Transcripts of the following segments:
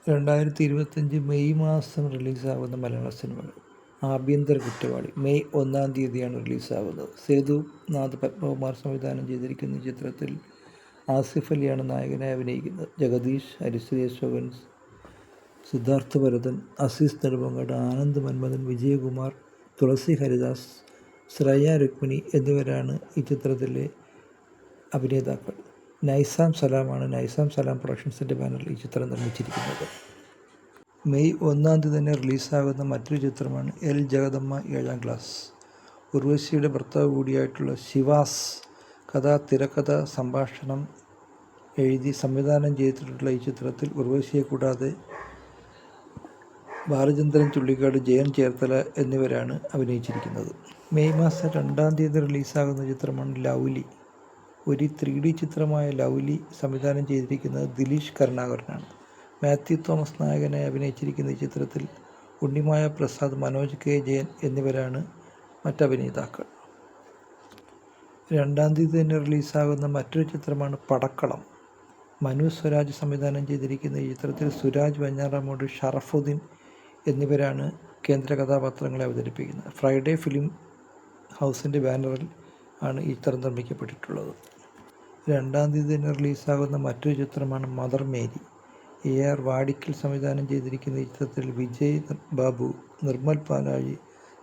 2025 May മാസം റിലീസാകുന്ന മലയാള സിനിമകൾ. ആഭ്യന്തര കുറ്റവാളി മെയ് 1-ാം തീയതിയാണ് റിലീസാകുന്നത്. സേതുനാഥ് പത്മകുമാർ സംവിധാനം ചെയ്തിരിക്കുന്ന ഈ ചിത്രത്തിൽ ആസിഫ് അലിയാണ് നായകനായി അഭിനയിക്കുന്നത്. ജഗദീഷ്, ഹരിശ്രീ അശോകൻ, സിദ്ധാർത്ഥ് ഭരതൻ, അസീസ് നെടുമങ്ങാട്, ആനന്ദ് മന്മഥൻ, വിജയകുമാർ, തുളസി ഹരിദാസ്, ശ്രേയ രുക്മിണി എന്നിവരാണ് ഈ ചിത്രത്തിലെ അഭിനേതാക്കൾ. നൈസാം സലാമാണ് നൈസാം സലാം പ്രൊഡക്ഷൻസിൻ്റെ ബാനറിൽ ഈ ചിത്രം നിർമ്മിച്ചിരിക്കുന്നത്. മെയ് 1-ാം തീയതി തന്നെ റിലീസാകുന്ന മറ്റൊരു ചിത്രമാണ് എൽ ജഗദമ്മ 7-ാം ക്ലാസ്. ഉർവശിയുടെ ഭർത്താവ് കൂടിയായിട്ടുള്ള ശിവാസ് കഥ, തിരക്കഥ, സംഭാഷണം എഴുതി സംവിധാനം ചെയ്തിട്ടുള്ള ഈ ചിത്രത്തിൽ ഉർവശിയെ കൂടാതെ ബാലചന്ദ്രൻ ചുള്ളിക്കാട്, ജയൻ ചേർത്തല എന്നിവരാണ് അഭിനയിച്ചിരിക്കുന്നത്. മെയ് മാസം 2-ാം തീയതി റിലീസാകുന്ന ചിത്രമാണ് ലൗലി. ഒരു 3D ചിത്രമായ ലൗലി സംവിധാനം ചെയ്തിരിക്കുന്നത് ദിലീഷ് കരുണാകരനാണ്. മാത്യു തോമസ് നായകനായി അഭിനയിച്ചിരിക്കുന്ന ഈ ചിത്രത്തിൽ ഉണ്ണിമായ പ്രസാദ്, മനോജ് കെ ജയൻ എന്നിവരാണ് മറ്റഭിനേതാക്കൾ. 2-ാം തീയതി തന്നെ റിലീസാകുന്ന മറ്റൊരു ചിത്രമാണ് പടക്കളം. മനു സ്വരാജ് സംവിധാനം ചെയ്തിരിക്കുന്ന ഈ ചിത്രത്തിൽ സുരാജ് വെഞ്ഞാറമൂട്, ഷറഫുദ്ദീൻ എന്നിവരാണ് കേന്ദ്ര കഥാപാത്രങ്ങളെ അവതരിപ്പിക്കുന്നത്. ഫ്രൈഡേ ഫിലിം ഹൗസിൻ്റെ ബാനറിൽ ആണ് ഈ ചിത്രം നിർമ്മിക്കപ്പെട്ടിട്ടുള്ളത്. 2-ാം തീയതി തന്നെ റിലീസാകുന്ന മറ്റൊരു ചിത്രമാണ് മദർ മേരി. AR വാടിക്കൽ സംവിധാനം ചെയ്തിരിക്കുന്ന ഈ ചിത്രത്തിൽ വിജയ് ബാബു, നിർമ്മൽ പാലാഴി,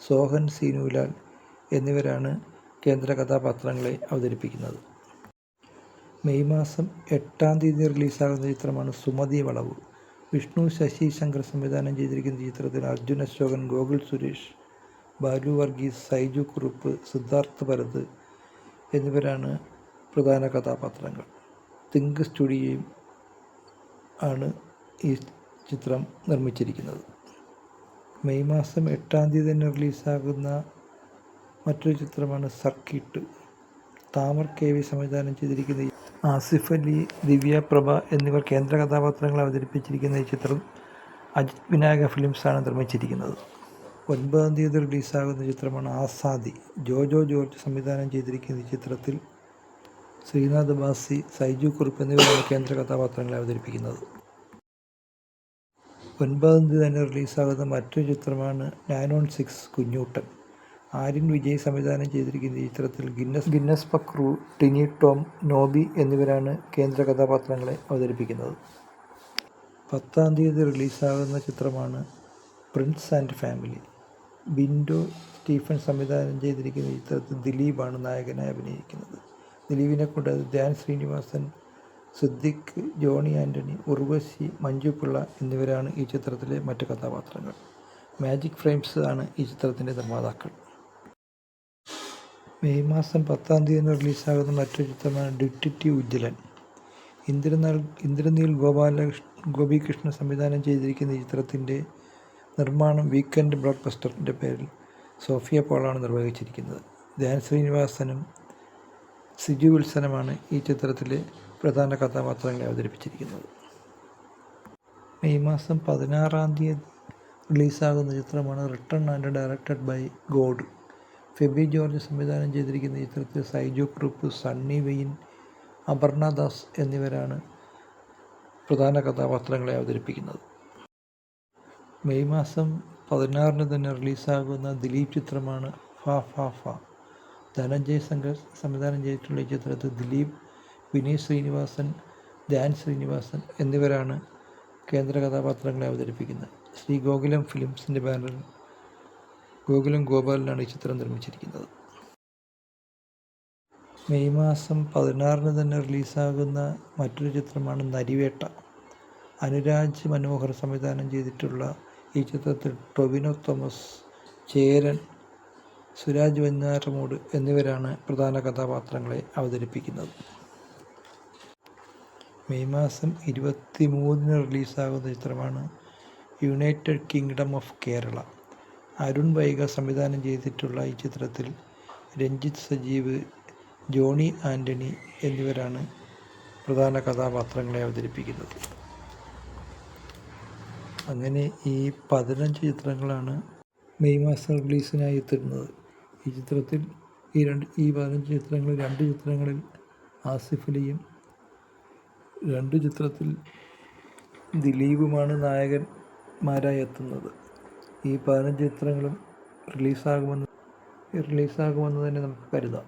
സോഹൻ സീനുലാൽ എന്നിവരാണ് കേന്ദ്ര കഥാപാത്രങ്ങളെ അവതരിപ്പിക്കുന്നത്. മെയ് മാസം 8-ാം തീയതി റിലീസാകുന്ന ചിത്രമാണ് സുമതി വളവ്. വിഷ്ണു ശശി ശങ്കർ സംവിധാനം ചെയ്തിരിക്കുന്ന ചിത്രത്തിൽ അർജുൻ അശോകൻ, ഗോകുൽ സുരേഷ്, ബാലു വർഗീസ്, സൈജു കുറുപ്പ്, സിദ്ധാർത്ഥ് ഭരത് എന്നിവരാണ് പ്രധാന കഥാപാത്രങ്ങൾ. തിങ്ക് സ്റ്റുഡിയോയും ആണ് ഈ ചിത്രം നിർമ്മിച്ചിരിക്കുന്നത്. മെയ് മാസം 8-ാം തീയതി തന്നെ റിലീസാകുന്ന മറ്റൊരു ചിത്രമാണ് സർക്കിട്ട്. താമർ KV സംവിധാനം ചെയ്തിരിക്കുന്ന ആസിഫ് അലി, ദിവ്യ പ്രഭ എന്നിവർ കേന്ദ്ര കഥാപാത്രങ്ങളെ അവതരിപ്പിച്ചിരിക്കുന്ന ഈ ചിത്രം അജിത് വിനായക ഫിലിംസാണ് നിർമ്മിച്ചിരിക്കുന്നത്. 9-ാം തീയതി റിലീസാകുന്ന ചിത്രമാണ് ആസാദി. ജോജോ ജോർജ് സംവിധാനം ചെയ്തിരിക്കുന്ന ഈ ചിത്രത്തിൽ ശ്രീനാഥ് ബാസി, സൈജു കുറുപ്പ് എന്നിവരാണ് കേന്ദ്ര കഥാപാത്രങ്ങളെ അവതരിപ്പിക്കുന്നത്. 9-ാം തീയതി തന്നെ റിലീസാകുന്ന മറ്റൊരു ചിത്രമാണ് 9on6 കുഞ്ഞൂട്ടൻ. ആര്യൻ വിജയ് സംവിധാനം ചെയ്തിരിക്കുന്ന ഈ ചിത്രത്തിൽ ഗിന്നസ് പക്രു, ടിനി ടോം, നോബി എന്നിവരാണ് കേന്ദ്ര കഥാപാത്രങ്ങളെ അവതരിപ്പിക്കുന്നത്. 10-ാം തീയതി റിലീസാകുന്ന ചിത്രമാണ് Prince and family. Bindo Stephen സംവിധാനം ചെയ്തിരിക്കുന്ന ഈ ചിത്രത്തിൽ ദിലീപാണ് നായകനായി അഭിനയിക്കുന്നത്. ദിലീപിനെ കൂടാതെ ധ്യാൻ ശ്രീനിവാസൻ, സിദ്ദിഖ്, ജോണി ആൻ്റണി, ഉർവശി, മഞ്ജു പിള്ള എന്നിവരാണ് ഈ ചിത്രത്തിലെ മറ്റ് കഥാപാത്രങ്ങൾ. മാജിക് ഫ്രെയിംസ് ആണ് ഈ ചിത്രത്തിൻ്റെ നിർമ്മാതാക്കൾ. മെയ് മാസം 10-ാം തീയതി റിലീസാകുന്ന മറ്റൊരു ചിത്രമാണ് ഡിറ്റക്റ്റീവ് ഉജ്ജ്വലൻ. ഇന്ദ്രനീൽ ഗോപികൃഷ്ണൻ സംവിധാനം ചെയ്തിരിക്കുന്ന ഈ ചിത്രത്തിൻ്റെ നിർമ്മാണം വീക്കെൻഡ് ബ്ലോക്ക് ബസ്റ്ററിൻ്റെ പേരിൽ സോഫിയ പോളാണ് നിർവഹിച്ചിരിക്കുന്നത്. ധ്യാൻ ശ്രീനിവാസനും സിജു വിൽസനുമാണ് ഈ ചിത്രത്തിലെ പ്രധാന കഥാപാത്രങ്ങളെ അവതരിപ്പിച്ചിരിക്കുന്നത്. മെയ് മാസം 16-ാം തീയതി റിലീസാകുന്ന ചിത്രമാണ് written and directed by God. Febi George സംവിധാനം ചെയ്തിരിക്കുന്ന ചിത്രത്തിൽ സൈജു കുറുപ്പ്, സണ്ണി വെയിൻ, അപർണ ദാസ് എന്നിവരാണ് പ്രധാന കഥാപാത്രങ്ങളെ അവതരിപ്പിക്കുന്നത്. മെയ് മാസം 16-ന് തന്നെ റിലീസാകുന്ന ദിലീപ് ചിത്രമാണ് ഫ ഫ ഫ. ധനഞ്ജയ് ശങ്കർ സംവിധാനം ചെയ്തിട്ടുള്ള ഈ ചിത്രത്തിൽ ദിലീപ്, വിനീത് ശ്രീനിവാസൻ, ധ്യാൻ ശ്രീനിവാസൻ എന്നിവരാണ് കേന്ദ്ര കഥാപാത്രങ്ങളെ അവതരിപ്പിക്കുന്നത്. ശ്രീ ഗോകുലം ഫിലിംസിൻ്റെ ബാനറിൽ ഗോകുലം ഗോപാലനാണ് ഈ ചിത്രം നിർമ്മിച്ചിരിക്കുന്നത്. മെയ് മാസം 16-ന് തന്നെ റിലീസാകുന്ന മറ്റൊരു ചിത്രമാണ് നരിവേട്ട. അനുരാജ് മനോഹർ സംവിധാനം ചെയ്തിട്ടുള്ള ഈ ചിത്രത്തിൽ ടൊവിനോ തോമസ്, ചേരൻ, സുരാജ് വെഞ്ഞാറമൂട് എന്നിവരാണ് പ്രധാന കഥാപാത്രങ്ങളെ അവതരിപ്പിക്കുന്നത്. മെയ് മാസം 23-ന് റിലീസാകുന്ന ചിത്രമാണ് United kingdom of Kerala. Arun Vaiga സംവിധാനം ചെയ്തിട്ടുള്ള ഈ ചിത്രത്തിൽ രഞ്ജിത്ത് സജീവ്, ജോണി ആൻ്റണി എന്നിവരാണ് പ്രധാന കഥാപാത്രങ്ങളെ അവതരിപ്പിക്കുന്നത്. അങ്ങനെ ഈ 15 ചിത്രങ്ങളാണ് മെയ് മാസം റിലീസിനായി എത്തുന്നത്. ഈ 15 ചിത്രങ്ങളിൽ 2 ചിത്രങ്ങളിൽ ആസിഫ് അലിയും 2 ചിത്രത്തിൽ ദിലീപുമാണ് നായകന്മാരായി എത്തുന്നത്. ഈ 15 ചിത്രങ്ങളും റിലീസാകുമെന്ന് തന്നെ നമുക്ക് കരുതാം.